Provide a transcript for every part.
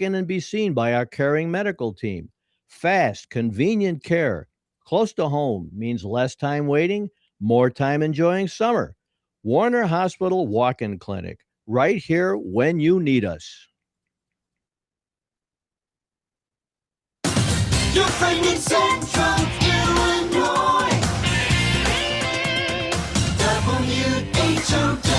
in and be seen by our caring medical team. Fast, convenient care close to home means less time waiting, more time enjoying summer. Warner Hospital Walk In Clinic, right here when you need us. Your friend in Central Illinois. WHOW.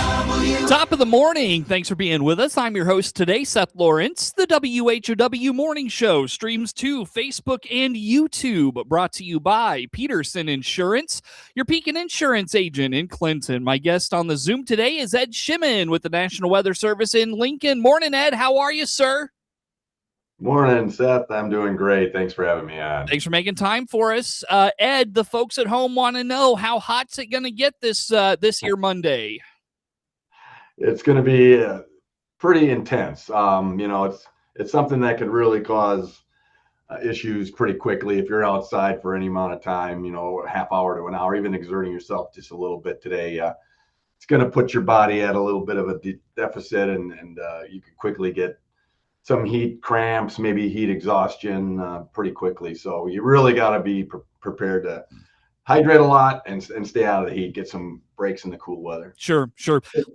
Top of the morning. Thanks for being with us. I'm your host today, Seth Lawrence. The WHOW Morning Show streams to Facebook and YouTube, brought to you by Peterson Insurance, your Pekin Insurance agent in Clinton. My guest on the Zoom today is Ed Shimon with the National Weather Service in Lincoln. Morning, Ed. How are you, sir? Morning, Seth. I'm doing great. Thanks for having me on. Thanks for making time for us. Ed, the folks at home want to know, how hot's it going to get this here Monday? It's going to be pretty intense. It's something that could really cause issues pretty quickly if you're outside for any amount of time, a half hour to an hour, even exerting yourself just a little bit today. It's going to put your body at a little bit of a deficit, and you could quickly get some heat cramps, maybe heat exhaustion pretty quickly. So you really got to be prepared to hydrate a lot and stay out of the heat, get some breaks in the cool weather. Sure.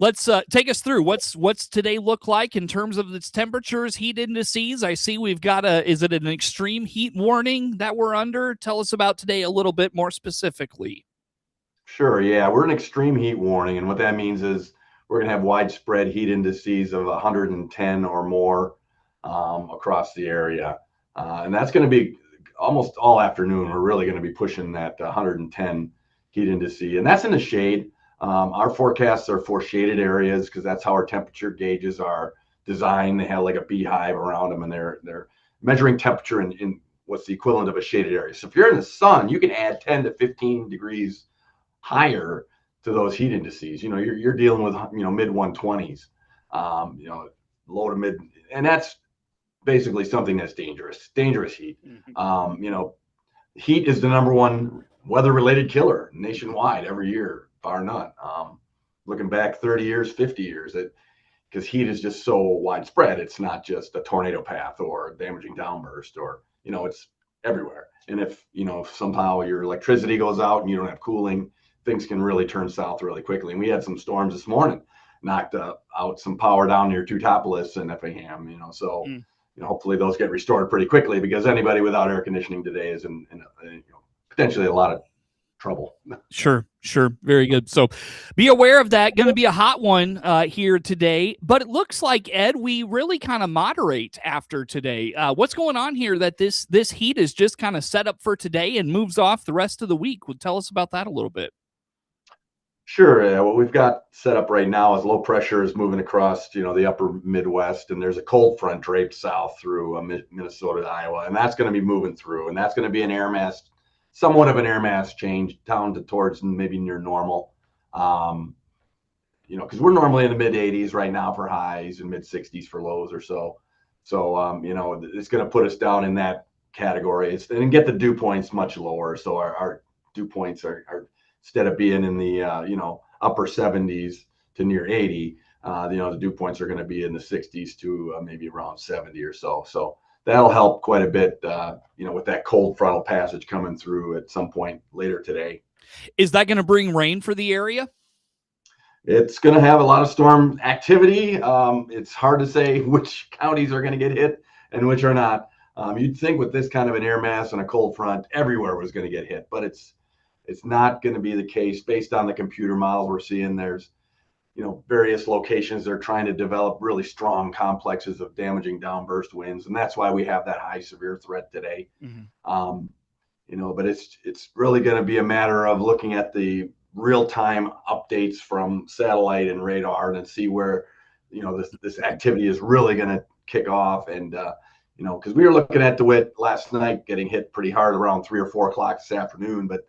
Let's take us through what's today look like in terms of its temperatures, heat indices. I see we've got is it an extreme heat warning that we're under? Tell us about today a little bit more specifically. Sure. Yeah, we're an extreme heat warning. And what that means is we're going to have widespread heat indices of 110 or more across the area. And that's going to be almost all afternoon. We're really going to be pushing that 110 heat index. And that's in the shade. Our forecasts are for shaded areas because that's how our temperature gauges are designed. They have like a beehive around them, and they're measuring temperature in what's the equivalent of a shaded area. So if you're in the sun, you can add 10 to 15 degrees higher to those heat indices. You're dealing with mid 120s, low to mid, and that's basically something that's dangerous heat. Mm-hmm. Heat is the number one weather-related killer nationwide every year, bar none. Looking back 30 years, 50 years, because heat is just so widespread. It's not just a tornado path or a damaging downburst, or it's everywhere. And if somehow your electricity goes out and you don't have cooling, things can really turn south really quickly. And we had some storms this morning, knocked out some power down near Teutopolis and Effingham. So. Hopefully those get restored pretty quickly, because anybody without air conditioning today is in potentially a lot of trouble. Sure. Very good. So be aware of that. Going to be a hot one here today, but it looks like, Ed, we really kind of moderate after today. What's going on here that this heat is just kind of set up for today and moves off the rest of the week? Well, tell us about that a little bit. Sure. Yeah, what we've got set up right now is low pressure is moving across, the upper Midwest, and there's a cold front draped south through Minnesota to Iowa, and that's going to be moving through, and that's going to be an air mass, somewhat of an air mass change down towards maybe near normal, because we're normally in the mid 80s right now for highs and mid 60s for lows or so. So, it's going to put us down in that category. And get the dew points much lower. So our dew points are instead of being in the upper 70s to near 80, the dew points are going to be in the 60s to maybe around 70 or so. So that'll help quite a bit, with that cold frontal passage coming through at some point later today. Is that going to bring rain for the area? It's going to have a lot of storm activity. It's hard to say which counties are going to get hit and which are not. You'd think with this kind of an air mass and a cold front, everywhere was going to get hit, but it's not going to be the case based on the computer models we're seeing. There's, various locations they're trying to develop really strong complexes of damaging downburst winds, and that's why we have that high severe threat today. Mm-hmm. But it's really going to be a matter of looking at the real-time updates from satellite and radar and see where, this activity is really going to kick off. And because we were looking at DeWitt last night getting hit pretty hard around 3 or 4 o'clock this afternoon, but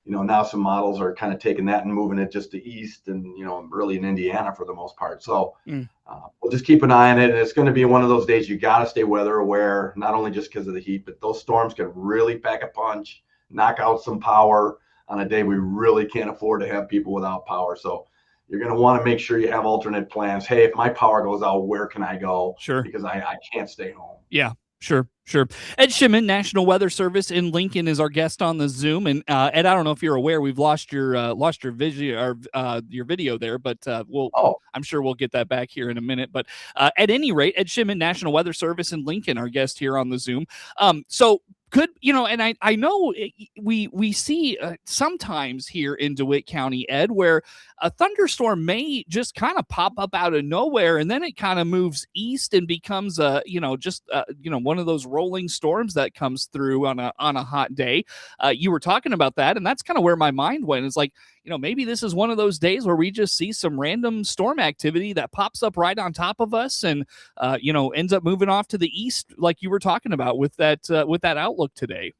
now some models are kind of taking that and moving it just to east and, really in Indiana for the most part. So we'll just keep an eye on it. And it's going to be one of those days you got to stay weather aware, not only just because of the heat, but those storms can really pack a punch, knock out some power on a day we really can't afford to have people without power. So, you're going to want to make sure you have alternate plans. Hey, if my power goes out, where can I go? Sure. Because I can't stay home. Yeah. Sure. Ed Shimon, National Weather Service in Lincoln, is our guest on the Zoom. And Ed, I don't know if you're aware, we've lost your video or your video there, but I'm sure we'll get that back here in a minute. But at any rate, Ed Shimon, National Weather Service in Lincoln, our guest here on the Zoom. So could, and I know we see sometimes here in DeWitt County, Ed, where a thunderstorm may just kind of pop up out of nowhere, and then it kind of moves east and becomes one of those rolling storms that comes through on a hot day. You were talking about that, and that's kind of where my mind went. It's like, maybe this is one of those days where we just see some random storm activity that pops up right on top of us and, ends up moving off to the east, like you were talking about with that outlook today.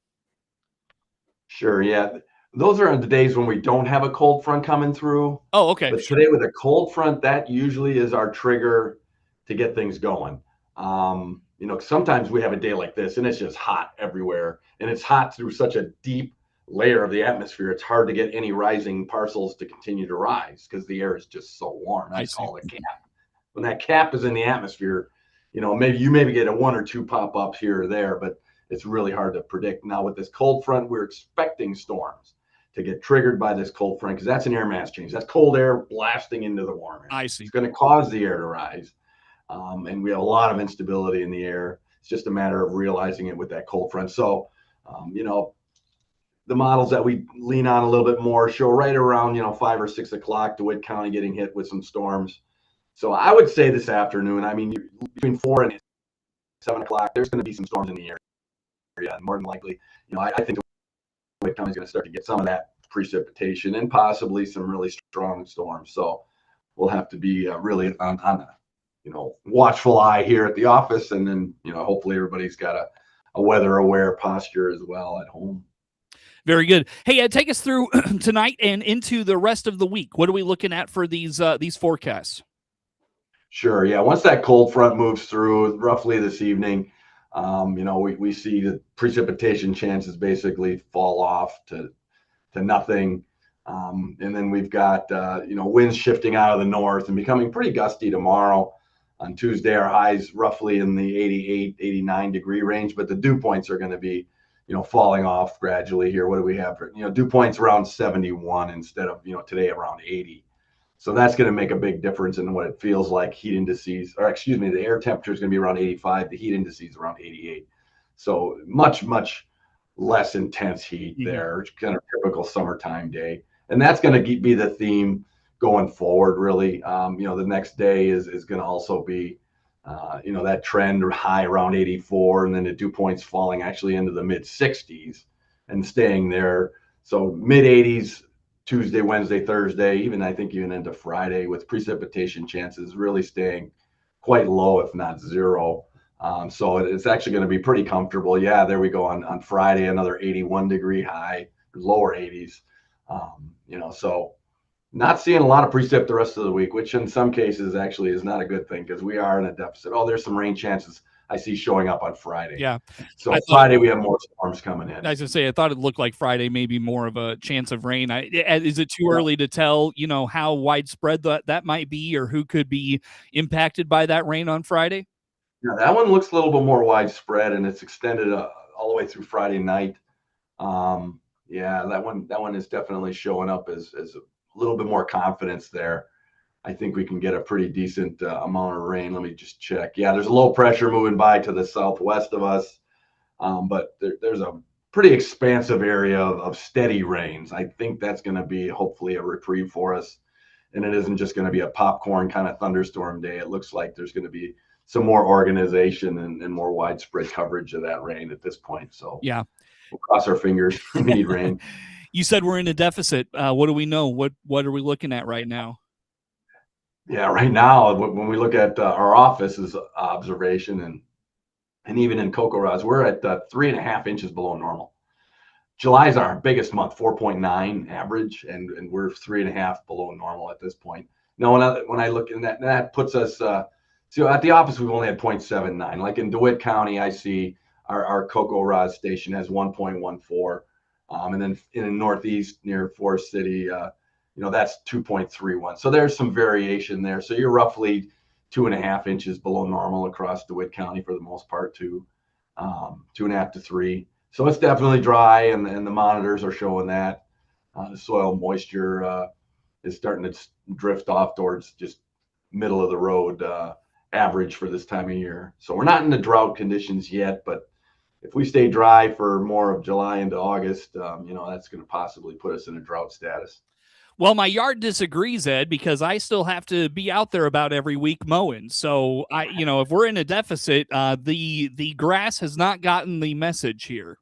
Sure. Yeah. Those are the days when we don't have a cold front coming through. Oh, okay. But today with a cold front, that usually is our trigger to get things going. Sometimes we have a day like this and it's just hot everywhere, and it's hot through such a deep layer of the atmosphere. It's hard to get any rising parcels to continue to rise because the air is just so warm. I call it cap. When that cap is in the atmosphere, maybe get a one or two pop-ups here or there, but it's really hard to predict. Now with this cold front, we're expecting storms to get triggered by this cold front because that's an air mass change. That's cold air blasting into the warm air. I see. It's going to cause the air to rise. And we have a lot of instability in the air. It's just a matter of realizing it with that cold front. So, the models that we lean on a little bit more show right around, 5 or 6 o'clock, DeWitt County getting hit with some storms. So I would say this afternoon, between 4 and 7 o'clock, there's going to be some storms in the area. And more than likely, I think DeWitt County is going to start to get some of that precipitation and possibly some really strong storms. So we'll have to be really on a watchful eye here at the office, and then hopefully everybody's got a weather aware posture as well at home. Very good. Hey, Ed, take us through tonight and into the rest of the week. What are we looking at for these forecasts? Sure. Yeah. Once that cold front moves through, roughly this evening, we see the precipitation chances basically fall off to nothing. And then we've got winds shifting out of the north and becoming pretty gusty tomorrow. On Tuesday, our highs roughly in the 88, 89 degree range, but the dew points are going to be falling off gradually here. What do we have for, dew points around 71 instead of, today around 80. So that's going to make a big difference in what it feels like. The air temperature is going to be around 85. The heat indices around 88. So much, much less intense heat there. Kind of typical summertime day. And that's going to be the theme going forward, really. The next day is going to also be, that trend high around 84, and then the dew points falling actually into the mid 60s and staying there. So mid 80s Tuesday, Wednesday, Thursday, even into Friday, with precipitation chances really staying quite low, if not zero. So it's actually going to be pretty comfortable. Yeah, there we go on Friday, another 81 degree high, lower 80s. So not seeing a lot of precip the rest of the week, which in some cases actually is not a good thing because we are in a deficit. Oh, there's some rain chances I see showing up on Friday. Yeah. So Friday we have more storms coming in. I was going to say, I thought it looked like Friday maybe more of a chance of rain. Is it too early to tell, how widespread that might be or who could be impacted by that rain on Friday? Yeah, that one looks a little bit more widespread, and it's extended all the way through Friday night. That one is definitely showing up as a little bit more confidence there. I think we can get a pretty decent amount of rain. Let me just check. Yeah, there's a low pressure moving by to the southwest of us, but there's a pretty expansive area of steady rains. I think that's going to be hopefully a reprieve for us, and it isn't just going to be a popcorn kind of thunderstorm day. It looks like there's going to be some more organization and more widespread coverage of that rain at this point. So yeah, we'll cross our fingers. We need rain. You said we're in a deficit. What do we know? What are we looking at right now? Yeah, right now, when we look at our office's observation and even in CocoRa's, we're at 3.5 inches below normal. July is our biggest month, 4.9 average, and we're 3.5 below normal at this point. Now, when I look in that puts us, so at the office, we've only had 0.79. Like in DeWitt County, I see our CocoRa's station has 1.14. And then in the Northeast near Forest City, that's 2.31. So there's some variation there. So you're roughly 2.5 inches below normal across DeWitt County for the most part, 2.5 to 3. So it's definitely dry, and the monitors are showing that. The soil moisture is starting to drift off towards just middle of the road average for this time of year. So we're not in the drought conditions yet, but if we stay dry for more of July into August, that's going to possibly put us in a drought status. Well, my yard disagrees, Ed, because I still have to be out there about every week mowing. So if we're in a deficit, the grass has not gotten the message here.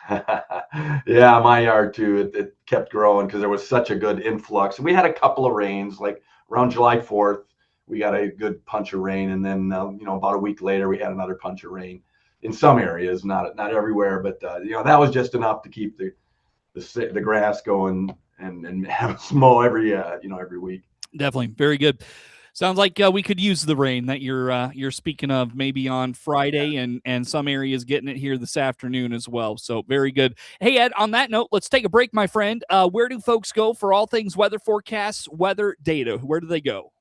Yeah, my yard too. It kept growing because there was such a good influx. We had a couple of rains, like around July 4th, we got a good punch of rain, and then about a week later we had another punch of rain in some areas, not everywhere, but that was just enough to keep the grass going and have us mow every week. Definitely, very good. Sounds like we could use the rain that you're speaking of, maybe on Friday, and some areas getting it here this afternoon as well. So very good. Hey, Ed, on that note, let's take a break, my friend. Where do folks go for all things weather forecasts, weather data? Where do they go?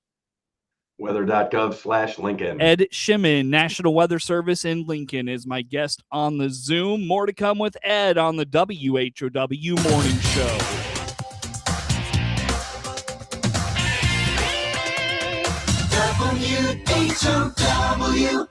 Weather.gov/Lincoln. Ed Shimon, National Weather Service in Lincoln, is my guest on the Zoom. More to come with Ed on the WHOW Morning Show. WHOW.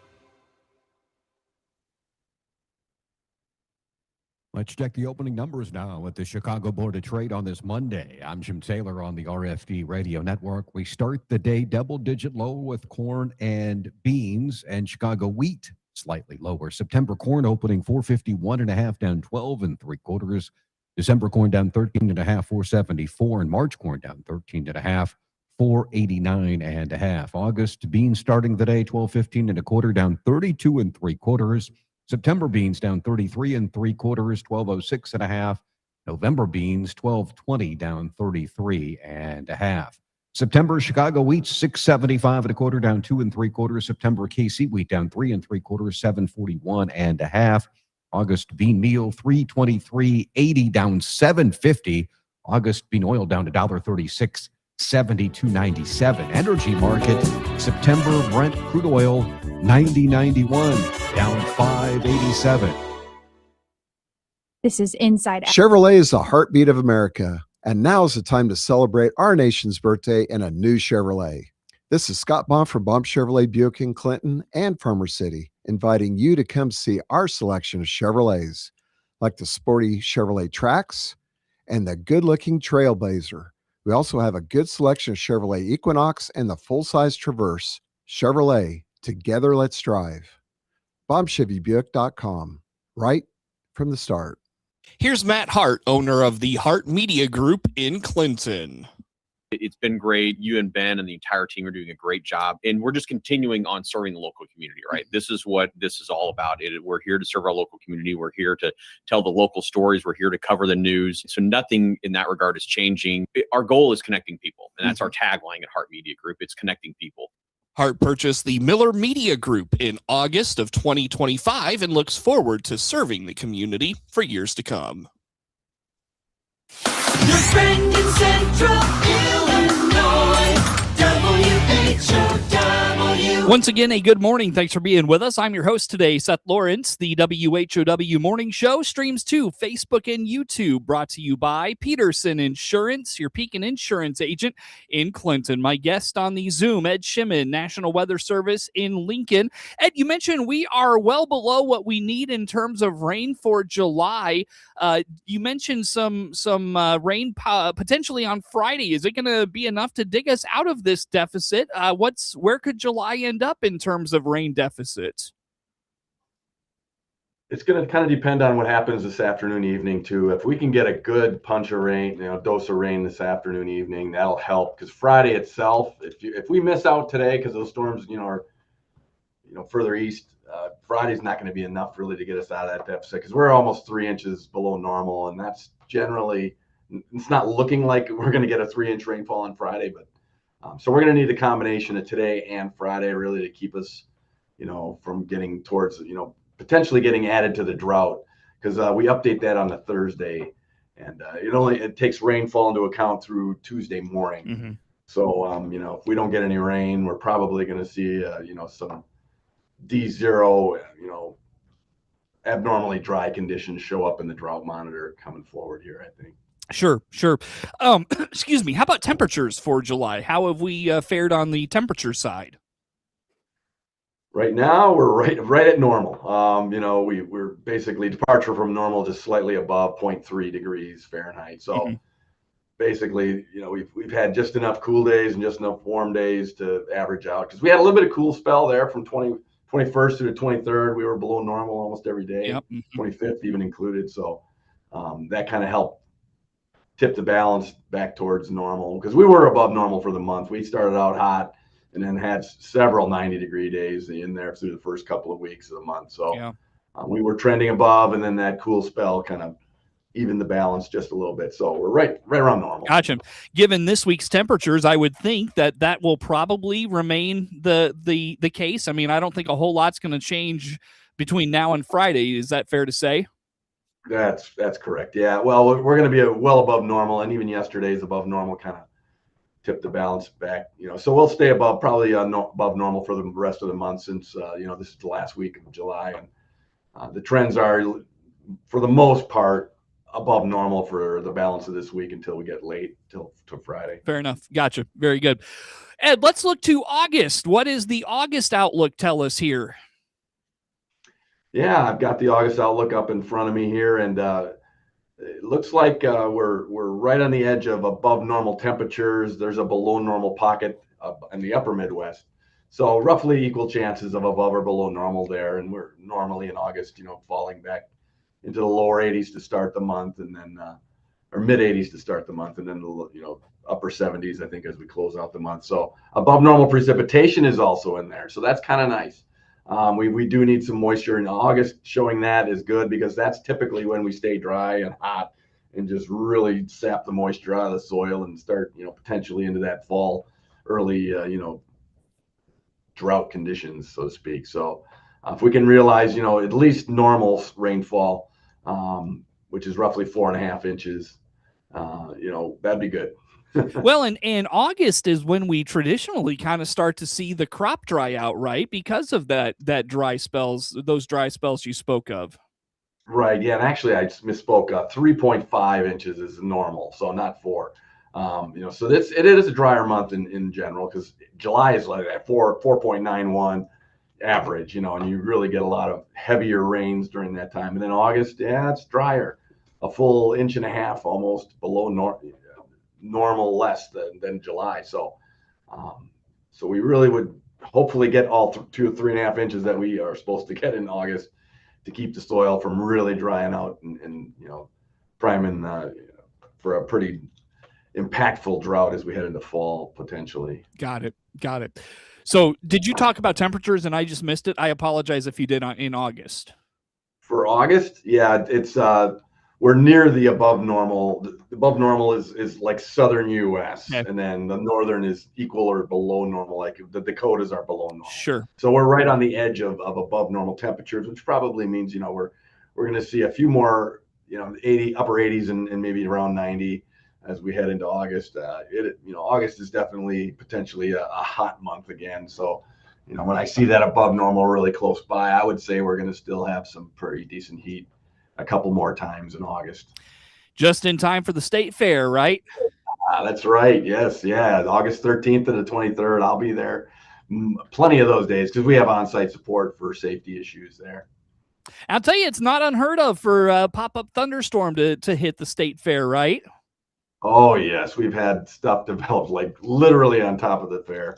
Let's check the opening numbers now at the Chicago Board of Trade on this Monday. I'm Jim Taylor on the RFD Radio Network. We start the day double-digit low with corn and beans, and Chicago wheat slightly lower. September corn opening 451.5, down 12 3/4. December corn down 13.5, 474, and March corn down 13.5, 489.5. August beans starting the day 12.15 1/4, down 32 3/4. September beans down 33 3/4, 12.06.5. November beans 12.20, down 33.5. September Chicago wheat 675 1/4, down 2 3/4. September KC wheat down 3 3/4, 741.5. August bean meal 323.80, down 750. August bean oil down to $1.36, 72.97. Energy market, September Brent crude oil 90.91, down 5.87. This is Inside Out. Chevrolet is the heartbeat of America, and now is the time to celebrate our nation's birthday in a new Chevrolet. This is Scott Baum from Baum Chevrolet Buick in Clinton and Farmer City, inviting you to come see our selection of Chevrolets, like the sporty Chevrolet Trax and the good-looking Trailblazer. We also have a good selection of Chevrolet Equinox and the full-size Traverse. Chevrolet, together let's drive. BaumChevyBuick.com, right from the start. Here's Matt Hart, owner of the Hart Media Group in Clinton. It's been great. You and Ben and the entire team are doing a great job. And we're just continuing on serving the local community, right? This is what this is all about. We're here to serve our local community. We're here to tell the local stories. We're here to cover the news. So nothing in that regard is changing. Our goal is connecting people. And that's our tagline at Hart Media Group. It's connecting people. Hart purchased the Miller Media Group in August of 2025 and looks forward to serving the community for years to come. Your friend in Central Illinois, WHOW. Once again, a good morning. Thanks for being with us. I'm your host today, Seth Lawrence. The WHOW Morning Show streams to Facebook and YouTube, brought to you by Peterson Insurance, your Pekin Insurance agent in Clinton. My guest on the Zoom, Ed Shimon, National Weather Service in Lincoln. Ed, you mentioned we are well below what we need in terms of rain for July. You mentioned some rain potentially on Friday. Is it going to be enough to dig us out of this deficit? Where could July end up in terms of rain deficit? It's going to kind of depend on what happens this afternoon, evening too. If we can get a good punch of rain, dose of rain this afternoon, evening, that'll help. Because Friday itself, if we miss out today because those storms, are further east, Friday's not going to be enough really to get us out of that deficit, because we're almost 3 inches below normal, and that's generally, it's not looking like we're going to get a 3-inch rainfall on Friday, but so we're going to need a combination of today and Friday really to keep us, from getting towards, potentially getting added to the drought, because we update that on the Thursday, and it takes rainfall into account through Tuesday morning. Mm-hmm. So if we don't get any rain, we're probably going to see some D0 abnormally dry conditions show up in the drought monitor coming forward here, I think. Sure. Excuse me. How about temperatures for July? How have we fared on the temperature side? Right now, we're right at normal. We're basically departure from normal, just slightly above 0.3 degrees Fahrenheit. So basically, we've had just enough cool days and just enough warm days to average out, because we had a little bit of cool spell there from 21st to the 23rd. We were below normal almost every day. Yep. 25th even included. So that kind of helped tip the balance back towards normal, because we were above normal for the month. We started out hot and then had several 90-degree days in there through the first couple of weeks of the month. So we were trending above, and then that cool spell kind of evened the balance just a little bit. So we're right around normal. Gotcha. Given this week's temperatures, I would think that will probably remain the case. I mean, I don't think a whole lot's going to change between now and Friday. Is that fair to say? That's correct. Yeah. Well, we're going to be well above normal, and even yesterday's above normal kind of tipped the balance back. So we'll stay probably above normal for the rest of the month, since this is the last week of July, and the trends are, for the most part, above normal for the balance of this week until we get late till Friday. Fair enough. Gotcha. Very good. Ed, let's look to August. What does the August outlook tell us here? Yeah, I've got the August outlook up in front of me here, and it looks like we're right on the edge of above normal temperatures. There's a below normal pocket in the upper Midwest. So roughly equal chances of above or below normal there. And we're normally in August, falling back into the lower 80s to start the month, and then or mid 80s to start the month, and then the upper 70s, I think, as we close out the month. So above normal precipitation is also in there. So that's kind of nice. We do need some moisture in August. Showing that is good, because that's typically when we stay dry and hot and just really sap the moisture out of the soil and start, potentially into that fall, early, drought conditions, so to speak. So if we can realize, at least normal rainfall, which is roughly 4.5 inches, that'd be good. Well, and August is when we traditionally kind of start to see the crop dry out, right? Because of that dry spells, those dry spells you spoke of. Right. Yeah. And actually, I misspoke. 3.5 inches is normal, so not 4. So it is a drier month in general, because July is like at 4.91 average, and you really get a lot of heavier rains during that time. And then August, it's drier, a full 1.5 inches almost below normal, less than July. So we really would hopefully get all 2 or 3.5 inches that we are supposed to get in August, to keep the soil from really drying out and priming for a pretty impactful drought as we head into fall, potentially. Got it. So did you talk about temperatures and I just missed it? I apologize if you did in August. For August, yeah, it's we're near the above normal. The above normal is like southern U.S. Okay. And then the northern is equal or below normal, like the Dakotas are below normal. Sure. So we're right on the edge of above normal temperatures, which probably means we're going to see a few more upper 80s and maybe around 90 as we head into August. August is definitely potentially a hot month again. So when I see that above normal really close by, I would say we're going to still have some pretty decent heat a couple more times in August. Just in time for the state fair, right? That's right. Yes. Yeah. August 13th to the 23rd. I'll be there plenty of those days, because we have on-site support for safety issues there. I'll tell you, it's not unheard of for a pop-up thunderstorm to hit the state fair, right? Oh, yes. We've had stuff develop like literally on top of the fair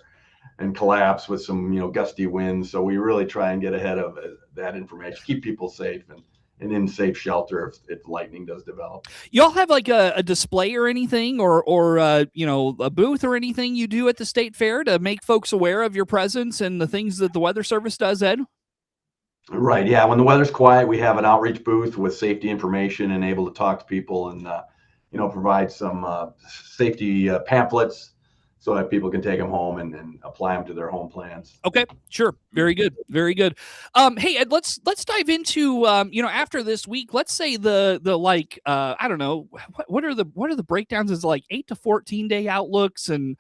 and collapse with some, gusty winds. So we really try and get ahead of that information, keep people safe and in safe shelter if lightning does develop. Y'all have like a display or anything or a booth or anything you do at the state fair to make folks aware of your presence and the things that the Weather Service does, Ed? Right. Yeah. When the weather's quiet, we have an outreach booth with safety information and able to talk to people and, provide some safety pamphlets, so that people can take them home and apply them to their home plans. Okay, sure. Very good. Very good. Hey, Ed, let's dive into after this week, let's say the like I don't know, what are the breakdowns is like 8 to 14 day outlooks, and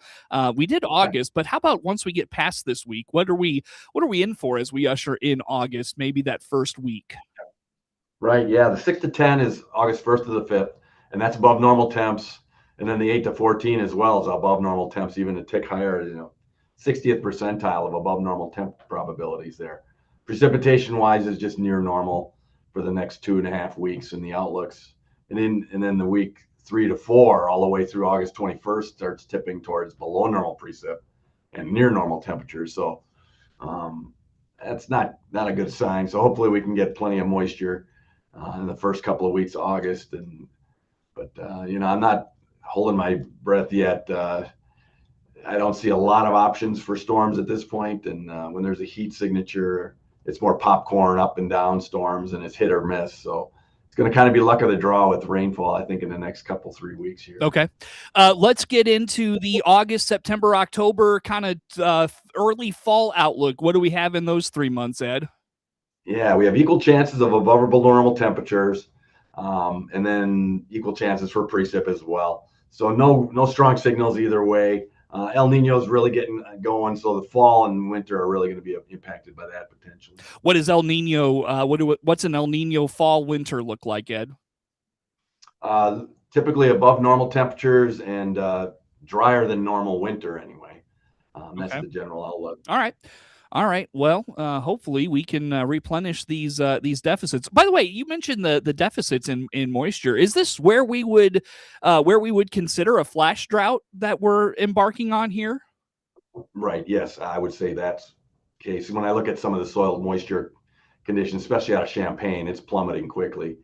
we did August, but how about once we get past this week, what are we in for as we usher in August, maybe that first week? Right. Yeah. The 6 to 10 is August 1st to the 5th, and that's above normal temps. And then the 8 to 14 as well is above normal temps, even a tick higher, 60th percentile of above normal temp probabilities there. Precipitation wise is just near normal for the next 2.5 weeks in the outlooks. And then the week 3 to 4, all the way through August 21st, starts tipping towards below normal precip and near normal temperatures. So that's not a good sign. So hopefully we can get plenty of moisture in the first couple of weeks of August. But I'm not holding my breath yet. I don't see a lot of options for storms at this point. And when there's a heat signature, it's more popcorn up and down storms, and it's hit or miss. So it's going to kind of be luck of the draw with rainfall, I think, in the next 3 weeks here. Okay. Let's get into the August, September, October kind of early fall outlook. What do we have in those 3 months, Ed? Yeah, we have equal chances of above or below normal temperatures, and then equal chances for precip as well. So no strong signals either way. El Nino is really getting going, so the fall and winter are really going to be impacted by that potentially. What is El Nino? What's an El Nino fall winter look like, Ed? Typically above normal temperatures and drier than normal winter anyway. That's the general outlook. All right. Well, hopefully we can replenish these deficits. By the way, you mentioned the deficits in moisture. Is this where we would consider a flash drought that we're embarking on here? Right. Yes, I would say that's the case. When I look at some of the soil moisture conditions, especially out of Champaign, it's plummeting quickly.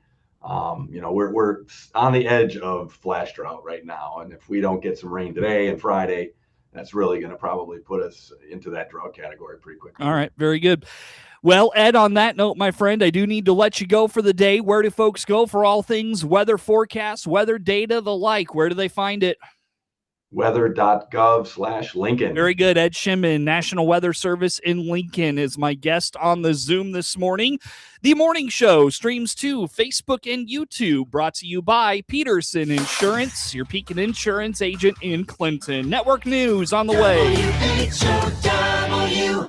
We're on the edge of flash drought right now, and if we don't get some rain today and Friday, that's really going to probably put us into that drought category pretty quickly. All right. Very good. Well, Ed, on that note, my friend, I do need to let you go for the day. Where do folks go for all things weather forecasts, weather data, the like? Where do they find it? Weather.gov/Lincoln. Very good. Ed Shimon, National Weather Service in Lincoln, is my guest on the Zoom this morning. The morning show streams to Facebook and YouTube, brought to you by Peterson Insurance, your Pekin Insurance agent in Clinton. Network news on the way. WHOW.